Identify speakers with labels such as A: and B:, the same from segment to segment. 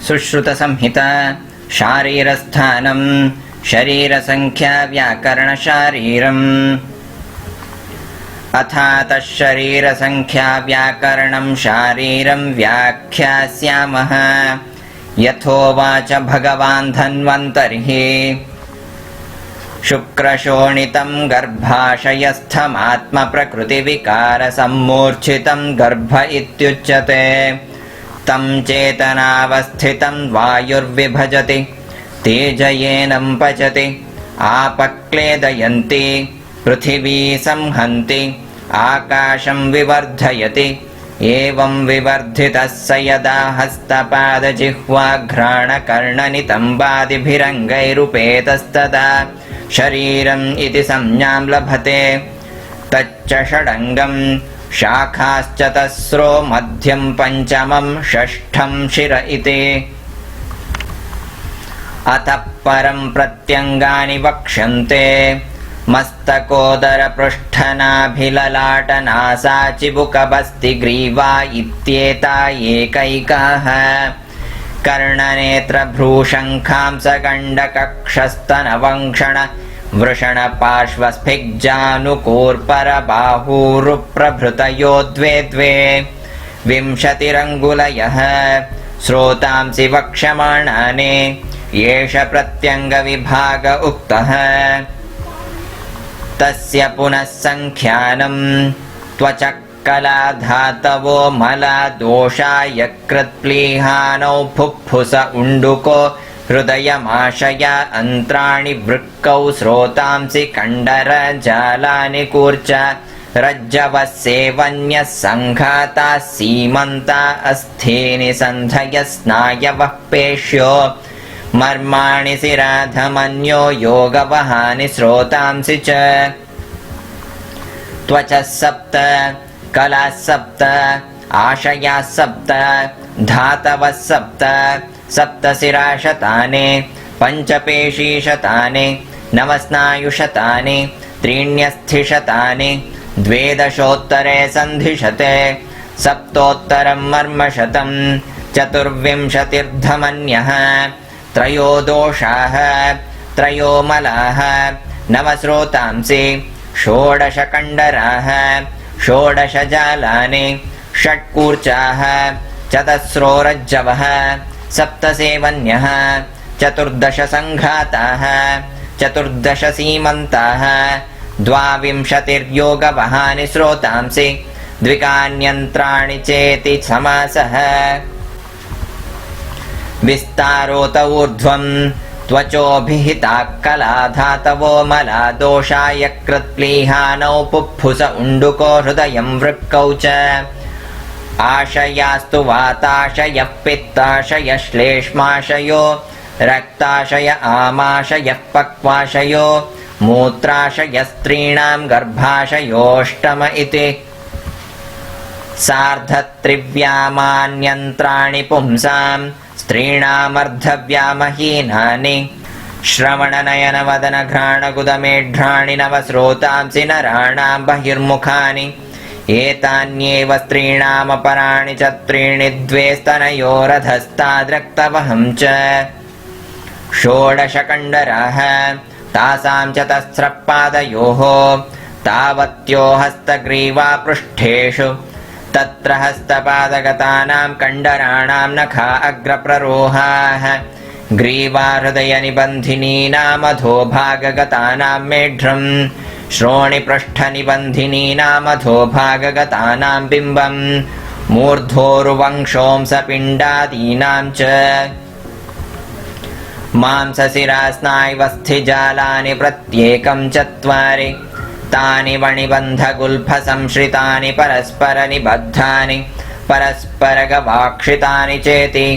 A: सुश्रुतसंहिता शारीरस्थानं शरीरसंख्या व्याकरणशारीरम् अथातः शरीरसंख्या व्याकरणं शारीरं व्याख्यास्यामः यथोवाच भगवान् धन्वन्तरिः शुक्रशोणितं गर्भाशयस्थमात्मप्रकृतिविकारसम्मूर्च्छितं गर्भ इत्युच्यते तं चेतनावस्थितं वायुर्विभजति तेजयेनं पचति आपक्लेदयन्ति पृथिवी संहन्ति आकाशं विवर्धयति एवं विवर्धितः स यदा हस्तपादजिह्वाघ्राणकर्णनितम्बादिभिरङ्गैरुपेतस्तदा शरीरम् इति संज्ञां लभते तच्च षडङ्गं शाखाश्चतस्रो मध्यं पञ्चमं षष्ठं शिर इति अतः परं प्रत्यङ्गानि वक्ष्यन्ते मस्तकोदरपृष्ठनाभिललाटनासाचिबुकबस्तिग्रीवा इत्येता एकैकाः कर्णनेत्रभ्रूशङ्खांसगण्डकक्षस्तनवङ्क्षण वृषणपार्श्वस्फिग्जानुकूर्परबाहूरुप्रभृतयो द्वे द्वे विंशतिरङ्गुलयः श्रोतांसि वक्ष्यमाणानि एष प्रत्यङ्गविभाग उक्तः तस्य पुनः संख्यानं त्वचक्कलाधातवो मलादोषाय कृत्प्लीहानौ फुफ्फुस उण्डुको हृदयमाशया अन्त्राणि वृक्कौ स्रोतांसि कण्डरजालानि कूर्च रज्जवः सेवन्यः सङ्घाताः सीमन्ता अस्थीनि सन्धयः स्नायवः पेश्यो मर्माणि सिराधमन्यो योगवहानि स्रोतांसि च त्वचः सप्त कलाः सप्त आशयाः सप्त धातवः सप्त सप्तशिराशतानि पञ्चपेशीशतानि नवस्नायुशतानि त्रीण्यस्थिशतानि द्वेदशोत्तरे सन्धिशते सप्तोत्तरं मर्मशतं चतुर्विंशतिर्धमन्यः त्रयो दोषाः त्रयो मलाः नवस्रोतांसि षोडशकण्डराः षोडशजालानि षट्कूर्चाः चतस्रो रज्जवः सप्तसेवन्यः चतुर्दशसङ्घाताः चतुर्दशसीमन्ताः द्वाविंशतिर्योगवहानि स्रोतांसि द्विकान्यन्त्राणि चेति समासः विस्तारोत ऊर्ध्वं त्वचोभिहिताः कलाधातवो मलादोषाय कृत्प्लीहानौ पुफ्फुस उण्डुको हृदयं वृक्कौ च आशयास्तु वाताशयः पित्ताशयः श्लेष्माशयो रक्ताशय आमाशयः पक्वाशयो मूत्राशयस्त्रीणां गर्भाशयोष्टम इति सार्धत्रिव्यामान्यन्त्राणि पुंसां स्त्रीणामर्धव्यामहीनानि श्रवणनयनवदनघ्राणगुदमेढ्राणि नवस्रोतांसि नराणां बहिर्मुखानि एतान्येव स्त्रीणामपराणि च त्रीणि द्वे स्तनयोरधस्ताद्रक्तवहं च षोडशकण्डराः तासां चतस्रपादयोः तावत्यो हस्तग्रीवापृष्ठेषु तत्र हस्तपादगतानां कण्डराणां नखा अग्रप्ररोहाः ग्रीवाहृदयनिबन्धिनीनामधोभागगतानां मेढ्रं श्रोणिपृष्ठनिबन्धिनीनामधोभागगतानां बिम्बं मूर्धोर्वंशोंसपिण्डादीनां च मांसशिरास्नायुवस्थिजालानि प्रत्येकं चत्वारि तानि वणिबन्धगुल्फसंश्रितानि परस्परनिबद्धानि परस्परगवाक्षितानि चेति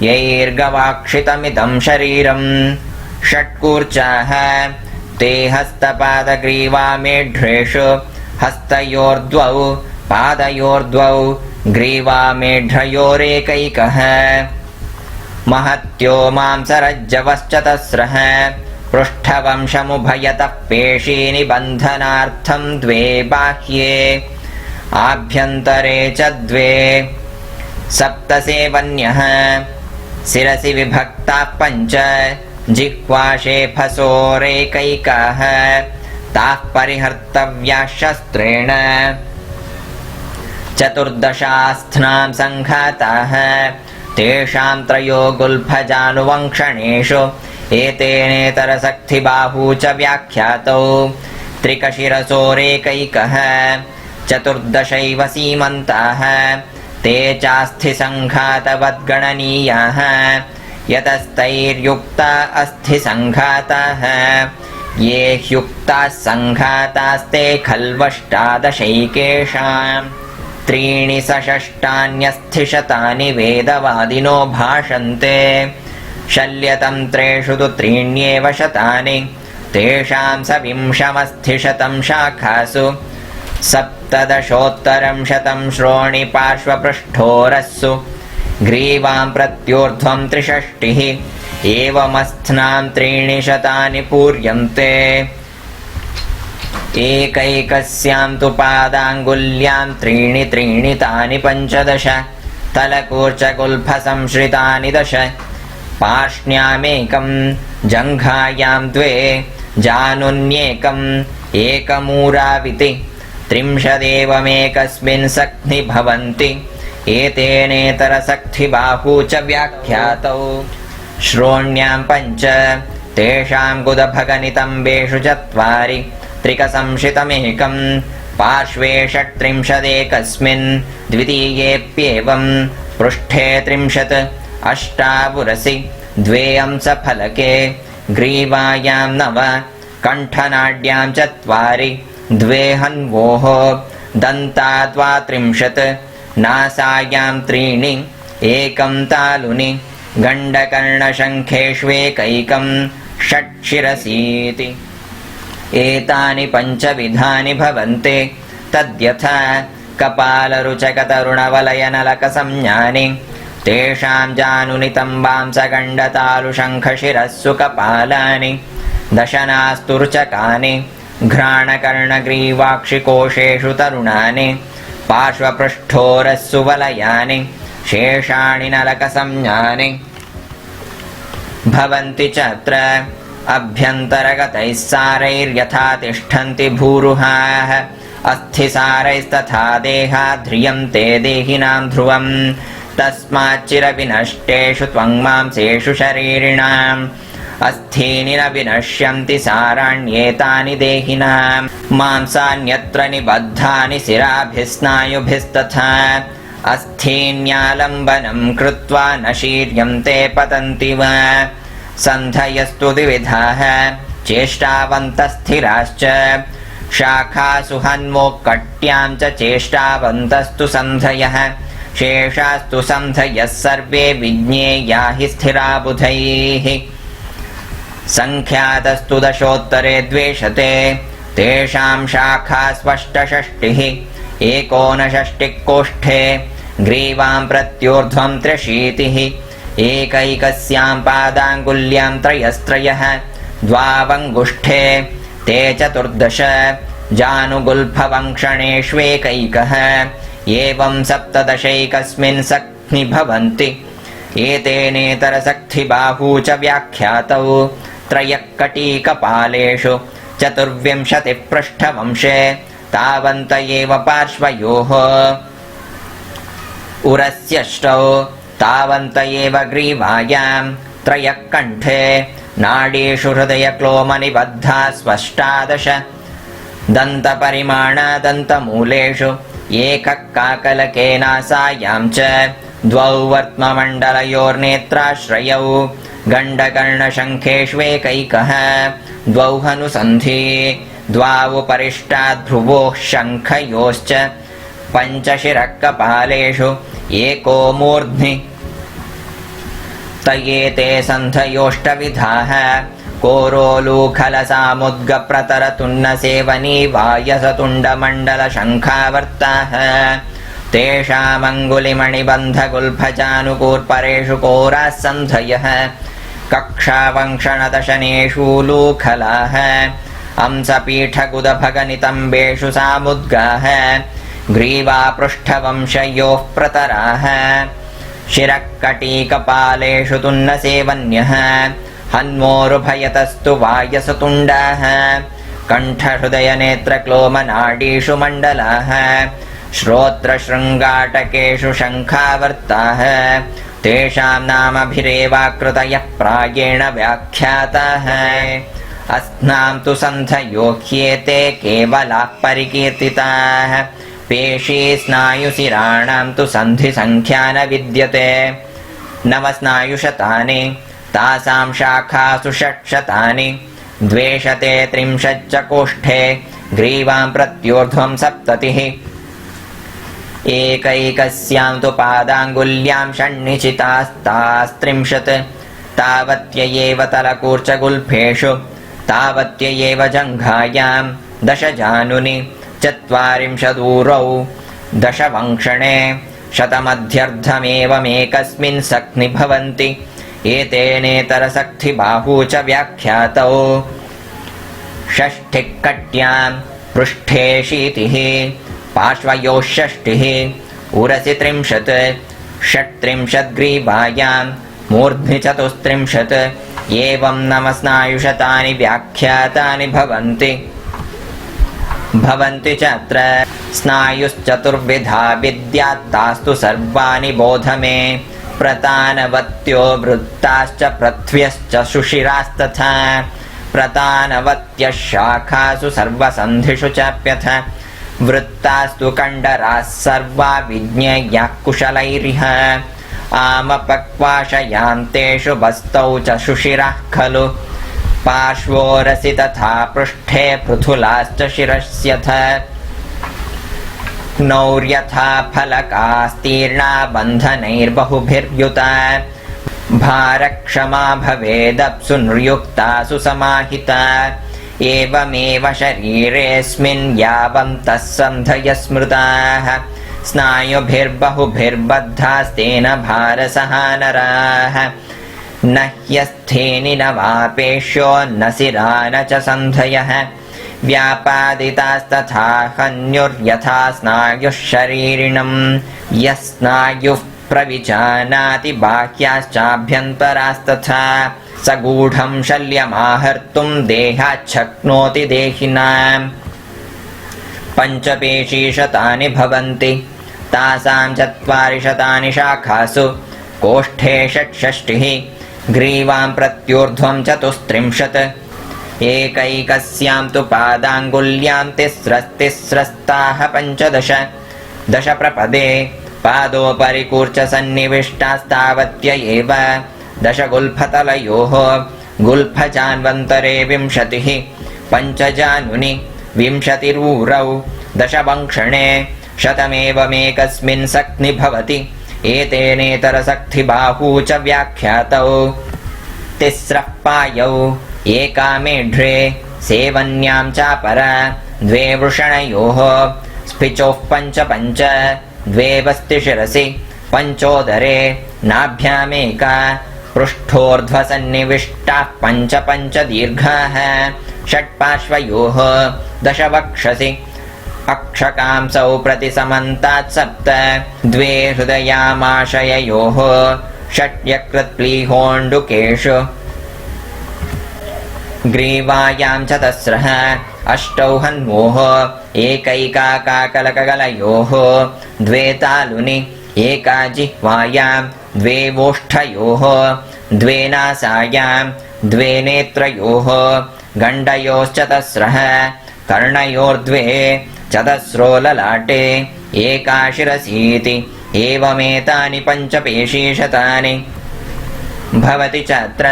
A: यैर्गवाक्षितमिदं शरीरं षट्कूर्चाः ते हस्तपादग्रीवामेढ्रेषु हस्तयोर्द्वौ पादयोर्द्वौ ग्रीवामेढ्रयोरेकैकः महत्यो मांसरज्जवश्चतस्रः पृष्ठवंशमुभयतः पेशीनि बन्धनार्थं द्वे बाह्ये आभ्यन्तरे च द्वे सप्तसेवन्यः शिरसि विभक्ताः पञ्च जिह्वाशेफसोरेकैकाः ताः परिहर्तव्याः शस्त्रेण चतुर्दशास्थ्नां सङ्घाताः तेषां त्रयो गुल्फजानुवङ्क्षणेषु एतेनेतरशक्तिबाहू च व्याख्यातौ त्रिकशिरसोरेकैकः चतुर्दशैव सीमन्ताः ते चास्थिसङ्घातवद्गणनीयाः यतस्तैर्युक्ता अस्थिसङ्घाताः ये ह्युक्ताः सङ्घातास्ते खल्वष्टादशैकेषाम् त्रीणि सषष्टान्यस्थिशतानि वेदवादिनो भाषन्ते शल्यतन्त्रेषु तु त्रीण्येव शतानि तेषां सविंशमस्थिशतं शाखासु सप्तदशोत्तरं शतं श्रोणि पार्श्वपृष्ठोरस्सु ग्रीवां प्रत्यूर्ध्वं त्रिषष्टिः एवमस्थ्नां त्रीणि शतानि पूर्यन्ते एकैकस्यां तु पादाङ्गुल्यां त्रीणि त्रीणि तानि पञ्चदश तलकूर्चगुल्फसंश्रितानि दश पार्ष्ण्यामेकं जङ्घायां द्वे जानुन्येकम् एकमूराविति त्रिंशदेवमेकस्मिन् सख्नि भवन्ति एतेनेतरसक्थिबाहू च व्याख्यातौ श्रोण्यां पञ्च तेषां गुदभगनितम्बेषु चत्वारि त्रिकसंशितमेकं पार्श्वे षट्त्रिंशदेकस्मिन् द्वितीयेऽप्येवं पृष्ठे 30 अष्टावुरसि द्वे अंसफलके ग्रीवायां 9 कण्ठनाड्यां 4 द्वे हन्वोः दन्ताद्वा 30 नासायां 3 एकं तालुनि गण्डकर्णशङ्खेष्वेकैकं षट्शिरसीति एतानि पञ्चविधानि भवन्ति तद्यथा कपालरुचकतरुणवलयनलकसंज्ञानि तेषां जानुनितम्बांसगण्डतालुशङ्खशिरस्सु कपालानि दशनास्तु रुचकानि घ्राणकर्णग्रीवाक्षिकोशेषु तरुणानि पार्श्वपृष्ठोरस्सु वलयानि शेषाणि नलकसंज्ञानि भवन्ति चात्र अभ्यन्तरगतैः सारैर्यथा तिष्ठन्ति भूरुहाः अस्थिसारैस्तथा देहा ध्रियन्ते देहिनां ध्रुवम् तस्माच्चिरविनष्टेषु त्वङ्मांसेषु शरीरिणाम् अस्थीनि न विनश्यन्ति साराण्येतानि देहिनां मांसान्यत्र निबद्धानि शिराभिस्नायुभिस्तथा अस्थीन्यालम्बनं कृत्वा न शीर्यन्ते पतन्ति वा सन्धयस्तु द्विविधाः चेष्टावन्तस्थिराश्च शाखासु हन्मोक्कट्यां च चेष्टावन्तस्तु सन्धयः शेषास्तु सन्धयः सर्वे विज्ञेया हि स्थिरा बुधैः सङ्ख्यातस्तु दशोत्तरे द्वेषते तेषां शाखा स्पष्टषष्टिः एकोनषष्टिः कोष्ठे ग्रीवां प्रत्यूर्ध्वं 300 एकैकस्यां पादाङ्गुल्यां त्रयस्त्रयः द्वावङ्गुष्ठे ते 14 जानुगुल्फवङ्क्षणेष्वेकैकः एवं 17 सख्नि भवन्ति एतेनेतरसक्थिबाहू च व्याख्यातौ त्रयःकटीकपालेषु 24 पृष्ठवंशे तावन्त एव पार्श्वयोः उरस्यष्टौ तावन्त एव ग्रीवायां त्रयः कण्ठे नाडीषु हृदयक्लोमनिबद्धा स्पष्टादश दन्तपरिमाणादन्तमूलेषु एकः काकलके नासायां च द्वौ वर्त्ममण्डलयोर्नेत्राश्रयौ गण्डकर्णशङ्खेष्वेकैकः द्वौ हनुसन्धि द्वावुपरिष्टाद्भ्रुवोः शङ्खयोश्च पञ्चशिरःकपालेषु एको मूर्ध्नि तयेते सन्धयोष्टविधाः कोरोलूखलसामुद्गप्रतरतुण्डसेवनी वायसतुण्डमण्डलशङ्खावर्ताः तेषामङ्गुलिमणिबन्धगुल्फजानुकूर्परेषु कोराः सन्धयः कक्षावङ्क्षणदशनेषु लूखलाः अंसपीठगुदभगनितम्बेषु सामुद्गाः ग्रीवापृष्ठवंशयोः प्रतराः शिरः कटीकपालेषु तुन्नसेवन्यः हन्मोरुभयतस्तु वायसतुण्डाः कण्ठहृदयनेत्रक्लोमनाडीषु मण्डलाः श्रोत्रशृङ्गाटकेषु शङ्खावर्ताः तेषां नामभिरेवाकृतयः प्रायेण व्याख्याताः अस्नां तु सन्धयोह्येते केवलाः परिकीर्तिताः पेशीस्नायुशिराणां तु सन्धिसङ्ख्या न विद्यते नवस्नायुशतानि तासां शाखासु षट्शतानि द्वेषते 30 कोष्ठे ग्रीवां प्रत्यूर्ध्वं 70 एकैकस्यां तु पादाङ्गुल्यां षण्निशितास्तास्त्रिंशत् तावत्ययैव तलकूर्चगुल्फेषु तावत्ययैव जङ्घायां 10 जानुनि 40 10 वङ्क्षणे शतमध्यर्धमेवमेकस्मिन् सख्नि भवन्ति एतेनेतरसक्थिबाहू च व्याख्यातौ षष्ठिः कट्यां पृष्ठे 60 पार्श्वयोः 60 उरसि 30 36 ग्रीवायां मूर्ध्नि 34 एवं नवस्नायुशतानि व्याख्यातानि भवन्ति च अत्र स्नायुश्चतुर्विधा विद्यात्तास्तु सर्वाणि बोध मे प्रतानवत्यो वृत्ताश्च पृथ्व्यश्च सुशिरास्तथा प्रतानवत्यः शाखासु सर्वसन्धिषु चाप्यथ वृत्तास्तु कण्डराः सर्वा विज्ञेयाः कुशलैरिह आमपक्वाशयान्तेषु बस्तौ च सुशिराः खलु पार्श्वोरसि तथा पृष्ठे पृथुलाश्च शिरस्यथ नौर्यथा फलकास्तीर्णा बन्धनैर्बहुभिर्युता भारक्षमा भवेदप्सु निर्युक्तासु समाहिता एवमेव शरीरेऽस्मिन् यावन्तः सन्धयः स्मृताः स्नायुभिर्बहुभिर्बद्धास्तेन भारसहानराः न ह्यस्थेनि न वापेष्यो न शिरा न च सन्धयः व्यापादितास्तथा हन्युर्यथा स्नायुः शरीरिणम् यः स्नायुः प्रविजानाति बाह्याश्चाभ्यन्तरास्तथा स गूढं शल्यमाहर्तुं देहाच्छक्नोति देहिनाम् पञ्चपेशीशतानि भवन्ति तासां 40 शाखासु कोष्ठे 66 ग्रीवां प्रत्यूर्ध्वं 34 एकैकस्यां तु पादाङ्गुल्यां 3 15 10 प्रपदे पादोपरि कूर्चसन्निविष्टास्तावत्य एव 10 गुल्फतलयोः गुल्फजान्वन्तरे 20 पञ्चजानुनि 20 ऊरौ 10 वङ्क्षणे शतमेवमेकस्मिन् सख्नि भवति एतेनेतरसक्थिबाहू च व्याख्यातौ तिस्रः पायौ एका मेढ्रे सेवन्यां चापरा 2 वृषणयोः स्फिचोः 5 2 वस्तिशिरसि पञ्चोदरे नाभ्यामेका पृष्ठोर्ध्वसन्निविष्टाः 5 दीर्घाः 6 पार्श्वयोः 10 वक्षसि अक्षकांसौ प्रतिसमन्तात् 7 2 हृदयामाशययोः 6 यकृत्प्लीहोण्डुकेषु ग्रीवायां 4 8 हन्वोः एकैकाकाकलकगलयोः 2 तालुनि एका जिह्वायां 2 वोष्ठयोः 2 नासायां 2 नेत्रयोः गण्डयोश्चतस्रः कर्णयोर्द्वे 4 ललाटे एका शिरसीति एवमेतानि पञ्चपेशीशतानि भवति च अत्र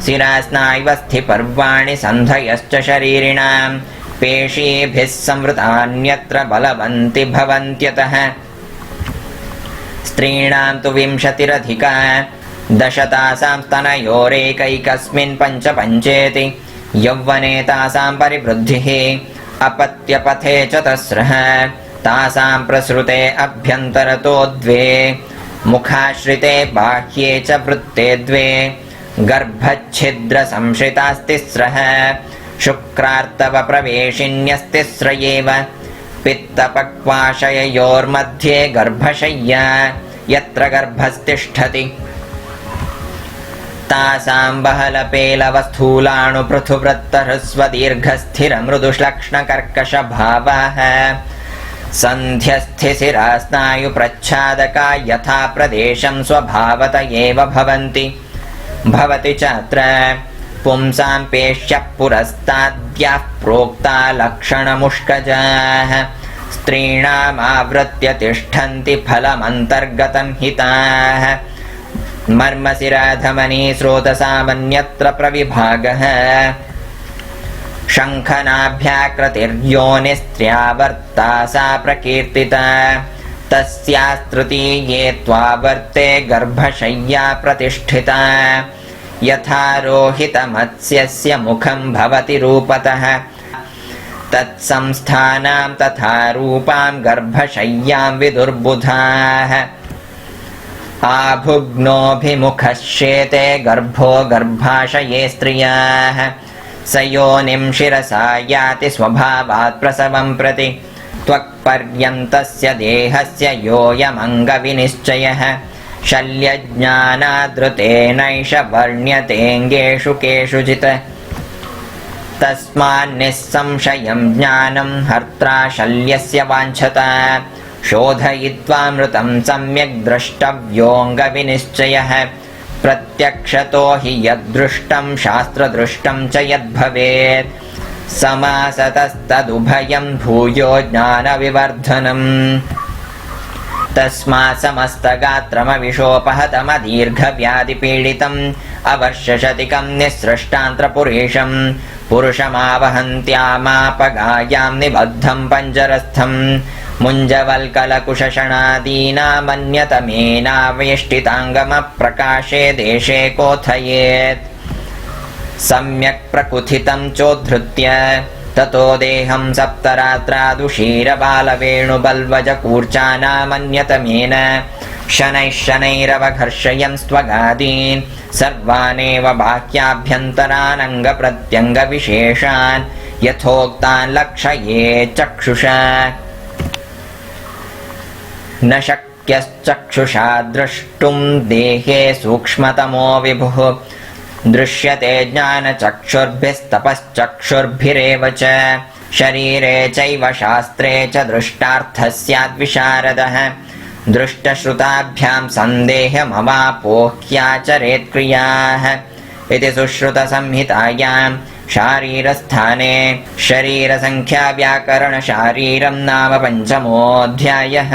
A: शिरास्नायुवस्थिपर्वाणि सन्धयश्च शरीरिणां पेशीभिः संवृतान्यत्र बलवन्ति भवन्त्यतः स्त्रीणां तु 20 10 तासां स्तनयोरेकैकस्मिन् 5 यौवने तासां परिवृद्धिः अपत्यपथे 4 तासां प्रसृते अभ्यन्तरतो 2 मुखाश्रिते बाह्ये च वृत्ते 2 गर्भच्छिद्रसंश्रितास्तिस्रः शुक्रार्तवप्रवेशिन्यस्तिस्र एव पित्तपक्वाशययोर्मध्ये गर्भशय्या यत्र गर्भस्तिष्ठति तासां बहलपेलवस्थूलाणुपृथुवृत्तहृस्वदीर्घस्थिरमृदुश्लक्ष्णकर्कशभावाः सन्ध्यस्थिशिरास्नायुप्रच्छादका यथा प्रदेशं स्वभावत एव भवन्ति भवति चात्र पुंसां पेश्यः पुरस्ताद्याः प्रोक्ता लक्षणमुष्कजाः स्त्रीणामावृत्य तिष्ठन्ति फलमन्तर्गतं हिताः मर्मशिराधमनी स्रोतसामन्यत्र प्रविभागः शङ्खनाभ्याकृतिर्योनिस्त्र्यावर्ता सा प्रकीर्तिता तस्यास्तृतीये त्वावर्ते गर्भशय्या प्रतिष्ठिता यथा रोहितमत्स्यस्य मुखं भवति रूपतः तत्संस्थानां तथा रूपां गर्भशय्यां विदुर्बुधाः आभुग्नोऽभिमुखश्चेते गर्भो गर्भाशये स्त्रियाः स योनिं शिरसा याति स्वभावात् प्रसवं प्रति त्वक्पर्यन्तस्य देहस्य योऽयमङ्गविनिश्चयः शल्यज्ञानादृतेनैष वर्ण्यतेऽङ्गेषु केषुचित् तस्मान्निस्संशयं ज्ञानं हर्त्रा शल्यस्य वाञ्छता शोधयित्वामृतं सम्यक् द्रष्टव्योऽङ्गविनिश्चयः प्रत्यक्षतो हि यद्दृष्टं शास्त्रदृष्टं च यद्भवेत् समासतस्तदुभयं भूयो ज्ञानविवर्धनम् तस्मात् समस्तगात्रमविशोपहतमदीर्घव्याधिपीडितम् अवर्षशतिकं निःसृष्टान्त्रपुरेशं पुरुषमावहन्त्यामापगायां निबद्धं पञ्जरस्थं मुञ्जवल्कलकुशषणादीनामन्यतमेनावेष्टिताङ्गमप्रकाशे देशे कोथयेत् सम्यक् प्रकुथितं चोद्धृत्य ततो देहं सप्तरात्रादुषीरबालवेणुबल्वजकूर्चानामन्यतमेन शनैः शनैरवघर्षयन् स्वगादीन् सर्वानेव बाह्याभ्यन्तरानङ्गप्रत्यङ्गविशेषान् यथोक्तान् लक्षये चक्षुषा न शक्यश्चक्षुषा द्रष्टुं देहे सूक्ष्मतमो विभुः दृश्यते ज्ञानचक्षुर्भिस्तपश्चक्षुर्भिरेव च शरीरे चैव शास्त्रे च दृष्टार्थः स्याद्विशारदः दृष्टश्रुताभ्यां सन्देहमवापोह्याचरेत् क्रियाः इति सुश्रुतसंहितायां शारीरस्थाने शरीरसंख्याव्याकरणशारीरं नाम 5मोऽध्यायः।